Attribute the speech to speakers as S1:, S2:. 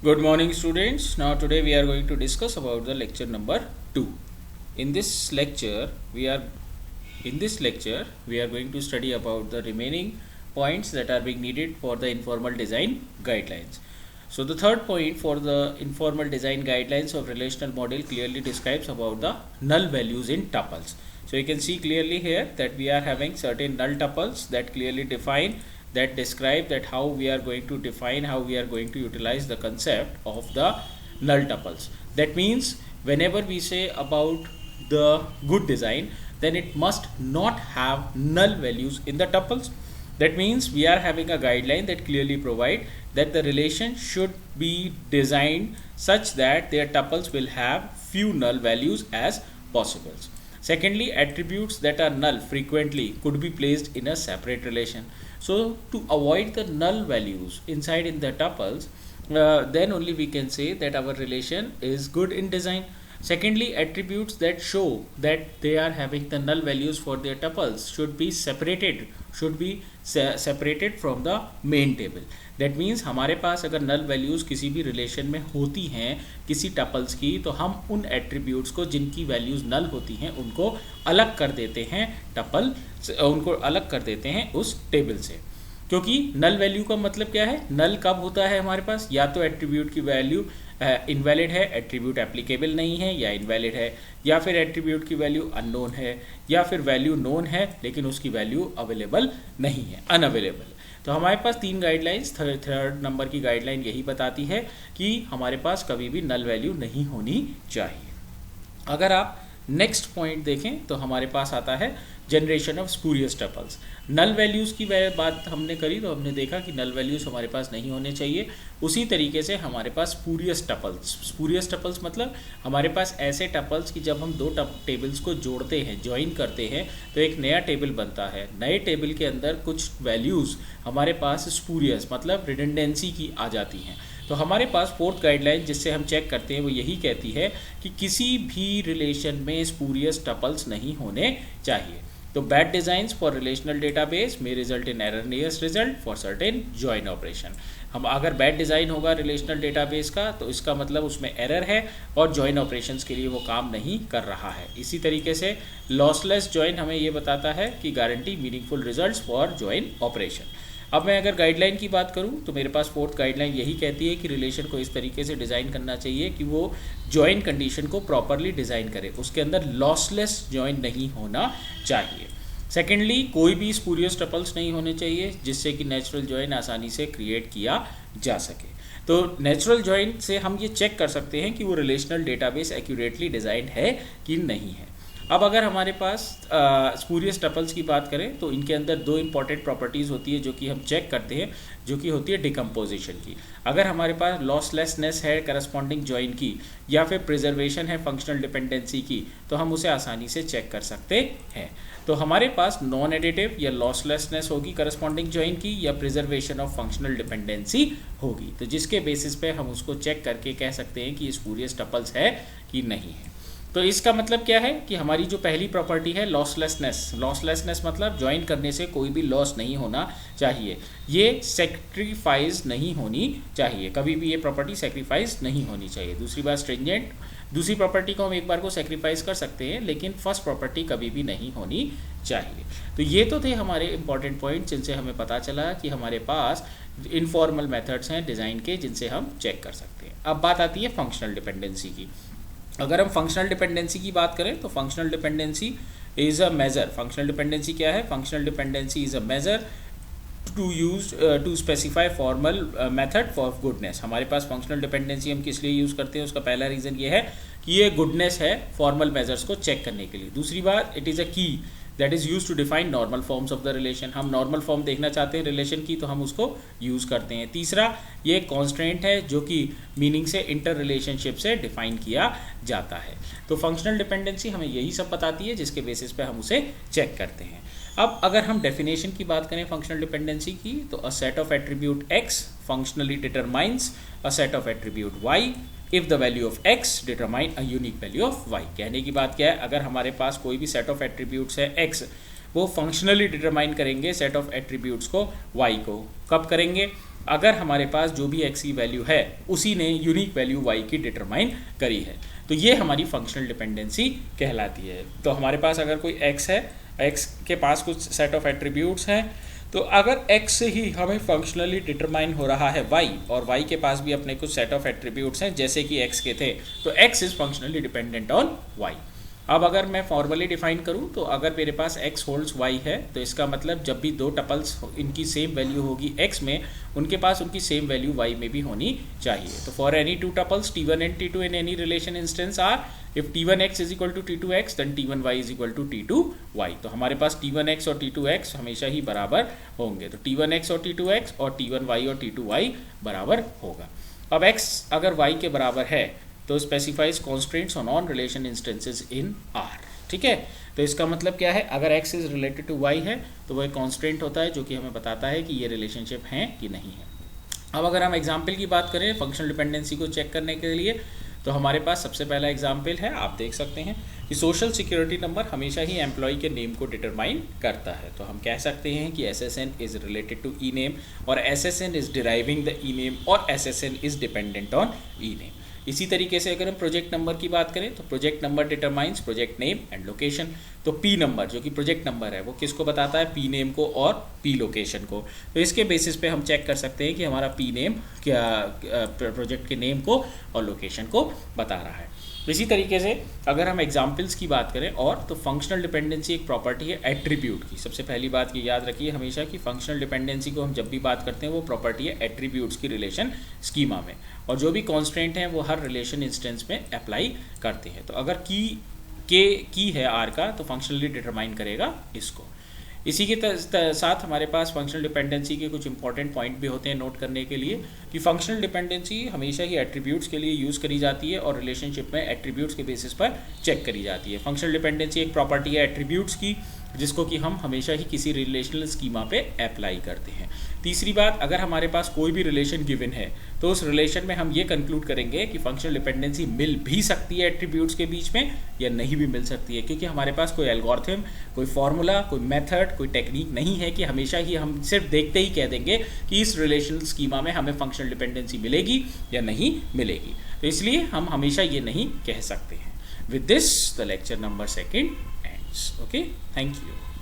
S1: Good morning students. Now today we are going to discuss about the lecture number 2. In this lecture we are going to study about the remaining points that are being needed for the informal design guidelines. So the third point for the informal design guidelines of relational model clearly describes about the null values in tuples. So you can see clearly here that we are having certain null tuples that clearly define, that describe that how we are going to define, how we are going to utilize the concept of the null tuples. That means whenever we say about the good design, then it must not have null values in the tuples. That means we are having a guideline that clearly provide that the relation should be designed such that their tuples will have few null values as possible. Secondly, attributes that are null frequently could be placed in a separate relation. So to avoid the null values inside in the tuples, then only we can say that our relation is good in design. Secondly, attributes that show that they are having the null values for their tuples should be separated from the main table. That means हमारे पास अगर null values किसी भी relation में होती हैं किसी tuples की, तो हम उन attributes को जिनकी values null होती हैं उनको अलग कर देते हैं उस table से. क्योंकि null value का मतलब क्या है? null कब होता है हमारे पास? या तो attribute की value इनवैलिड है, एट्रीब्यूट एप्लीकेबल नहीं है, या इनवैलिड है, या फिर एट्रीब्यूट की वैल्यू अननोन है, या फिर वैल्यू नोन है लेकिन उसकी वैल्यू अवेलेबल नहीं है, अनअवेलेबल. तो हमारे पास तीन गाइडलाइंस, थर्ड नंबर की गाइडलाइन यही बताती है कि हमारे पास कभी भी नल वैल्यू नहीं होनी चाहिए. अगर आप नेक्स्ट पॉइंट देखें तो हमारे पास आता है generation of spurious tuples. Null values की बात हमने करी तो हमने देखा कि नल वैल्यूज़ हमारे पास नहीं होने चाहिए. उसी तरीके से हमारे पास स्पूरियस टपल्स मतलब हमारे पास ऐसे टपल्स कि जब हम दो टेबल्स को जोड़ते हैं, ज्वाइन करते हैं, तो एक नया टेबल बनता है. नए टेबल के अंदर कुछ वैल्यूज़ हमारे पास स्पूरियस मतलब रिडंडेंसी की आ जाती हैं. तो हमारे पास फोर्थ गाइडलाइन जिससे हम चेक करते हैं वो यही कहती है कि किसी भी रिलेशन में स्पूरियस टपल्स नहीं होने चाहिए. तो bad designs for relational database में result in erroneous result for certain join operation. हम अगर बैड डिज़ाइन होगा रिलेशनल डेटाबेस का तो इसका मतलब उसमें एरर है और जॉइन ऑपरेशंस के लिए वो काम नहीं कर रहा है. इसी तरीके से लॉसलेस जॉइन हमें ये बताता है कि guarantee meaningful results for join operation. अब मैं अगर गाइडलाइन की बात करूं तो मेरे पास फोर्थ गाइडलाइन यही कहती है कि रिलेशन को इस तरीके से डिज़ाइन करना चाहिए कि वो जॉइन कंडीशन को प्रॉपरली डिज़ाइन करे, उसके अंदर लॉसलेस जॉइन नहीं होना चाहिए. सेकेंडली, कोई भी स्पूरियस टपल्स नहीं होने चाहिए जिससे कि नेचुरल जॉइन आसानी से क्रिएट किया जा सके. तो नेचुरल जॉइन से हम ये चेक कर सकते हैं कि वो रिलेशनल डेटाबेस एक्यूरेटली डिज़ाइंड है कि नहीं है. अब अगर हमारे पास स्पूरियस टपल्स की बात करें तो इनके अंदर दो इंपॉर्टेंट प्रॉपर्टीज़ होती है जो कि हम चेक करते हैं, जो कि होती है डिकम्पोजिशन की. अगर हमारे पास लॉसलेसनेस है करस्पॉन्डिंग जॉइन की या फिर प्रिजर्वेशन है फंक्शनल डिपेंडेंसी की, तो हम उसे आसानी से चेक कर सकते हैं. तो हमारे पास नॉन एडिटिव या लॉसलेसनेस होगी करस्पॉन्डिंग जॉइन की, या प्रिजर्वेशन ऑफ फंक्शनल डिपेंडेंसी होगी. तो जिसके बेसिस पे हम उसको चेक करके कह सकते हैं कि स्पूरियस टपल्स है कि नहीं है. तो इसका मतलब क्या है कि हमारी जो पहली प्रॉपर्टी है लॉसलेसनेस मतलब ज्वाइन करने से कोई भी लॉस नहीं होना चाहिए, ये सेक्रीफाइस नहीं होनी चाहिए, कभी भी ये प्रॉपर्टी सेक्रीफाइस नहीं होनी चाहिए. दूसरी बात स्ट्रिंजेंट, दूसरी प्रॉपर्टी को हम एक बार को सेक्रीफाइस कर सकते हैं लेकिन फर्स्ट प्रॉपर्टी कभी भी नहीं होनी चाहिए. तो ये तो थे हमारे इंपॉर्टेंट पॉइंट जिनसे हमें पता चला कि हमारे पास इनफॉर्मल मेथड्स हैं डिज़ाइन के जिनसे हम चेक कर सकते हैं. अब बात आती है फंक्शनल डिपेंडेंसी की. अगर हम फंक्शनल डिपेंडेंसी की बात करें तो functional dependency is a measure. Functional dependency क्या है? Functional dependency is a measure to specify formal method for goodness. हमारे पास फंक्शनल डिपेंडेंसी हम किस लिए यूज़ करते हैं, उसका पहला रीज़न ये है कि ये गुडनेस है फॉर्मल मेजर्स को चेक करने के लिए. दूसरी बात, it is a key that is use to define normal forms of the relation. हम नॉर्मल फॉर्म देखना चाहते हैं रिलेशन की तो हम उसको यूज़ करते हैं. तीसरा, ये कॉन्स्ट्रेंट है जो कि मीनिंग से इंटर रिलेशनशिप से डिफाइन किया जाता है. तो फंक्शनल डिपेंडेंसी हमें यही सब बताती है जिसके बेसिस पे हम उसे चेक करते हैं. अब अगर हम डेफिनेशन की बात करें फंक्शनल डिपेंडेंसी की तो a set of attribute x functionally determines a set of attribute y if the value of x determine a unique value of y. कहने की बात क्या है, अगर हमारे पास कोई भी सेट ऑफ एट्रीब्यूट्स है x, वो फंक्शनली डिटरमाइन करेंगे सेट ऑफ एट्रीब्यूट्स को y को. कब करेंगे? अगर हमारे पास जो भी x की वैल्यू है उसी ने यूनिक वैल्यू y की डिटरमाइन करी है, तो ये हमारी फंक्शनल डिपेंडेंसी कहलाती है। तो हमारे पास अगर कोई x है, x के पास कुछ सेट ऑफ एट्रीब्यूट्स हैं, तो अगर x से ही हमें फंक्शनली डिटरमाइन हो रहा है y और y के पास भी अपने कुछ सेट ऑफ एट्रीब्यूट्स हैं जैसे कि x के थे, तो x is functionally dependent on y। अब अगर मैं फॉर्मली डिफाइन करूं तो अगर मेरे पास x होल्ड्स y है, तो इसका मतलब जब भी दो टपल्स इनकी सेम वैल्यू होगी x में, उनके पास उनकी सेम वैल्यू y में भी होनी चाहिए। तो for any two tuples t1 and t2 in any relation instance R, if t1x is equal to t2x then t1y is equal to t2y। तो हमारे पास t1x और t2x हमेशा ही बराबर होंगे, तो t1x और t2x और t1y और t2y बराबर होगा। अब x अगर y के बराबर है तो specifies constraints on non relation instances in R, ठीक है। तो इसका मतलब क्या है, अगर x is related to y है तो वह कॉन्स्ट्रेंट होता है जो कि हमें बताता है कि ये रिलेशनशिप हैं कि नहीं है। अब अगर हम एग्जाम्पल की बात करें फंक्शनल डिपेंडेंसी को चेक करने के लिए, तो हमारे पास सबसे पहला एग्जाम्पल है, आप देख सकते हैं कि सोशल सिक्योरिटी नंबर हमेशा ही एम्प्लॉय के नेम को डिटरमाइन करता है। तो हम कह सकते हैं कि SSN is related to E name और SSN is deriving the E name और SSN is dependent on E name. इसी तरीके से अगर हम प्रोजेक्ट नंबर की बात करें तो project number determines project name and location. तो पी नंबर जो कि प्रोजेक्ट नंबर है वो किसको बताता है, पी नेम को और पी लोकेशन को। तो इसके बेसिस पे हम चेक कर सकते हैं कि हमारा पी नेम क्या प्रोजेक्ट के नेम को और लोकेशन को बता रहा है। इसी तरीके से अगर हम एग्जाम्पल्स की बात करें और, तो फंक्शनल डिपेंडेंसी एक प्रॉपर्टी है एट्रीब्यूट की। सबसे पहली बात ये याद रखिए हमेशा कि फंक्शनल डिपेंडेंसी को हम जब भी बात करते हैं वो प्रॉपर्टी है एट्रीब्यूट्स की रिलेशन स्कीमा में, और जो भी कॉन्स्टेंट हैं वो हर रिलेशन इंस्टेंस में अप्लाई करते हैं। तो अगर की है आर का तो फंक्शनली डिटरमाइन करेगा इसको। इसी के साथ हमारे पास फंक्शनल डिपेंडेंसी के कुछ इंपॉर्टेंट पॉइंट भी होते हैं नोट करने के लिए, कि फंक्शनल डिपेंडेंसी हमेशा ही एट्रीब्यूट्स के लिए यूज़ करी जाती है और रिलेशनशिप में एट्रीब्यूट्स के बेसिस पर चेक करी जाती है। फंक्शनल डिपेंडेंसी एक प्रॉपर्टी है एट्रीब्यूट्स की जिसको कि हम हमेशा ही किसी रिलेशनल स्कीमा पे अप्लाई करते हैं। तीसरी बात, अगर हमारे पास कोई भी रिलेशन गिवन है तो उस रिलेशन में हम ये कंक्लूड करेंगे कि फंक्शनल डिपेंडेंसी मिल भी सकती है एट्रीब्यूट्स के बीच में या नहीं भी मिल सकती है, क्योंकि हमारे पास कोई एल्गोरिथम, कोई फॉर्मूला, कोई मेथड, कोई टेक्निक नहीं है कि हमेशा ही हम सिर्फ देखते ही कह देंगे कि इस रिलेशनल स्कीमा में हमें फंक्शनल डिपेंडेंसी मिलेगी या नहीं मिलेगी। तो इसलिए हम हमेशा ये नहीं कह सकते हैं। With this the lecture number 2 ends. Okay, thank you.